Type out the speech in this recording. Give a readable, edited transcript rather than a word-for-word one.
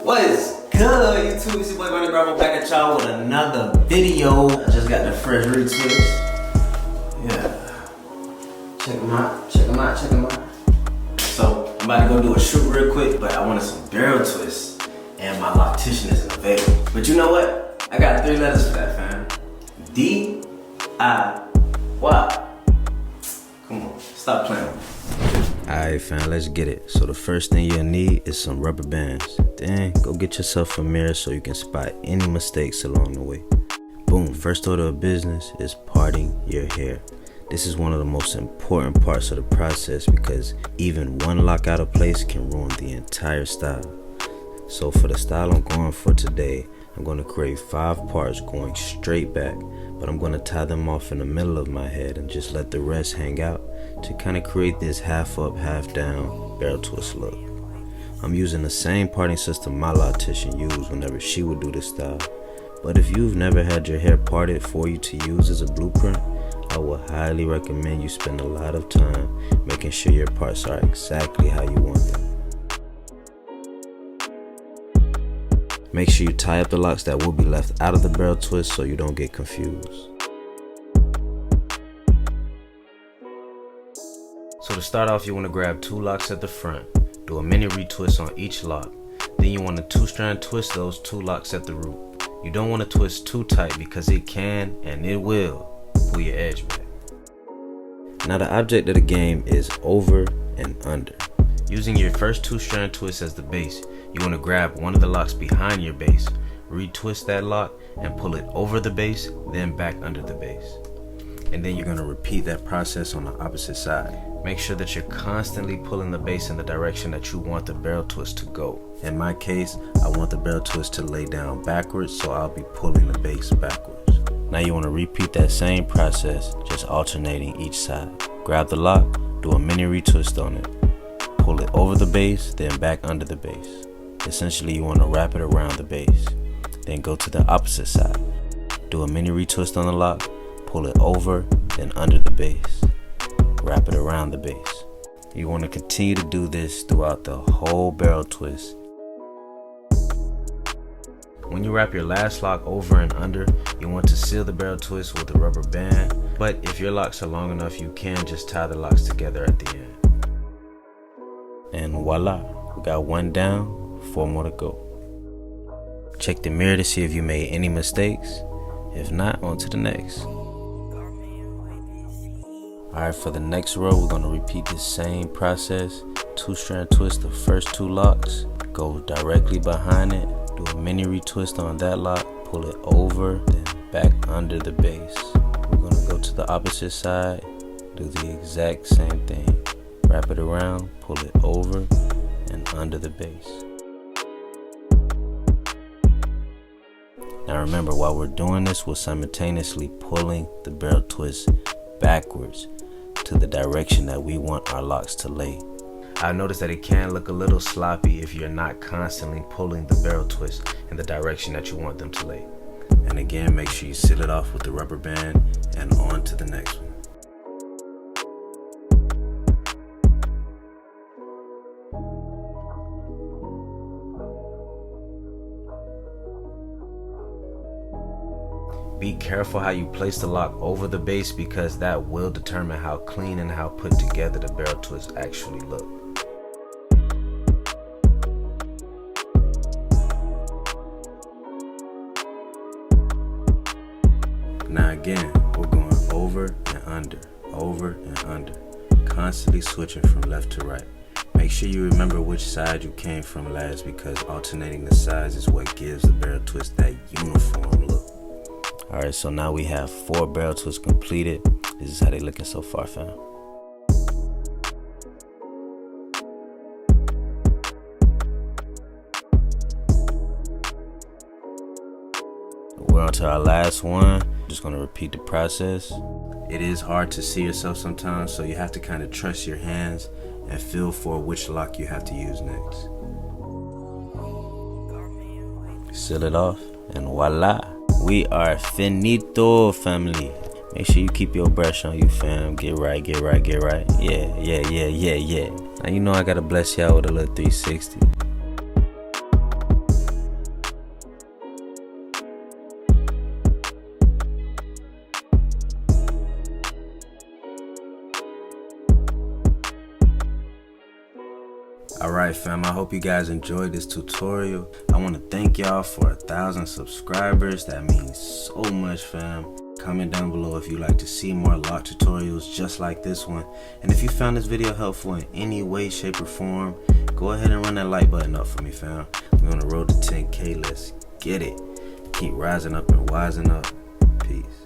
What is good, YouTube? It's your boy Ronnie Bravo back at y'all with another video. I just got the fresh retwist. Yeah. Check them out, check them out, check them out. So, I'm about to go do a shoot real quick, but I wanted some barrel twists, and my loctician isn't available. But you know what? I got 3 letters for that, fam. D-I-Y. Come on, stop playing with me. Alright fam, let's get it. So the first thing you'll need is some rubber bands. Then go get yourself a mirror so you can spot any mistakes along the way. Boom, first order of business is parting your hair. This is one of the most important parts of the process because even one lock out of place can ruin the entire style. So for the style I'm going for today, I'm going to create 5 parts going straight back, but I'm going to tie them off in the middle of my head and just let the rest hang out to kind of create this half up, half down barrel twist look. I'm using the same parting system my loctician used whenever she would do this style, but if you've never had your hair parted for you to use as a blueprint, I would highly recommend you spend a lot of time making sure your parts are exactly how you want them. Make sure you tie up the locks that will be left out of the barrel twist so you don't get confused. So to start off, you want to grab 2 locks at the front, do a mini retwist on each lock. Then you want to 2-strand twist those 2 locks at the root. You don't want to twist too tight because it can and it will pull your edge back. Now the object of the game is over and under. Using your first 2-strand twist as the base, you want to grab one of the locks behind your base, retwist that lock and pull it over the base, then back under the base. And then you're going to repeat that process on the opposite side. Make sure that you're constantly pulling the base in the direction that you want the barrel twist to go. In my case, I want the barrel twist to lay down backwards, so I'll be pulling the base backwards. Now you want to repeat that same process, just alternating each side. Grab the lock, do a mini retwist on it. Pull it over the base, then back under the base. Essentially, you want to wrap it around the base. Then go to the opposite side. Do a mini retwist on the lock, pull it over, then under the base. Wrap it around the base. You want to continue to do this throughout the whole barrel twist. When you wrap your last lock over and under, you want to seal the barrel twist with a rubber band, but if your locks are long enough, you can just tie the locks together at the end. And voila, we got 1 down, 4 more to go. Check the mirror to see if you made any mistakes. If not, on to the next. Alright, for the next row, we're going to repeat the same process. 2-strand twist the first 2 locks, go directly behind it, do a mini retwist on that lock, pull it over, then back under the base. We're going to go to the opposite side, do the exact same thing. Wrap it around, pull it over, and under the base. Now remember, while we're doing this, we're simultaneously pulling the barrel twist backwards to the direction that we want our locks to lay. I noticed that it can look a little sloppy if you're not constantly pulling the barrel twist in the direction that you want them to lay. And again, make sure you seal it off with the rubber band and on to the next one. Be careful how you place the lock over the base because that will determine how clean and how put together the barrel twist actually look. Now again, we're going over and under, constantly switching from left to right. Make sure you remember which side you came from last because alternating the sides is what gives the barrel twist that uniform look. Alright, so now we have 4 barrel twists completed. This is how they looking so far, fam. We're on to our last one. Just gonna repeat the process. It is hard to see yourself sometimes, so you have to kind of trust your hands and feel for which lock you have to use next. Seal it off, and voila. We are finito, family. Make sure you keep your brush on you, fam. Get right. Yeah. Now you know I gotta bless y'all with a little 360. Alright fam, I hope you guys enjoyed this tutorial. I want to thank y'all for 1,000 subscribers. That means so much fam. Comment down below if you'd like to see more lock tutorials just like this one. And if you found this video helpful in any way, shape, or form, go ahead and run that like button up for me fam. We're on the road to 10K, let's get it. Keep rising up and wising up. Peace.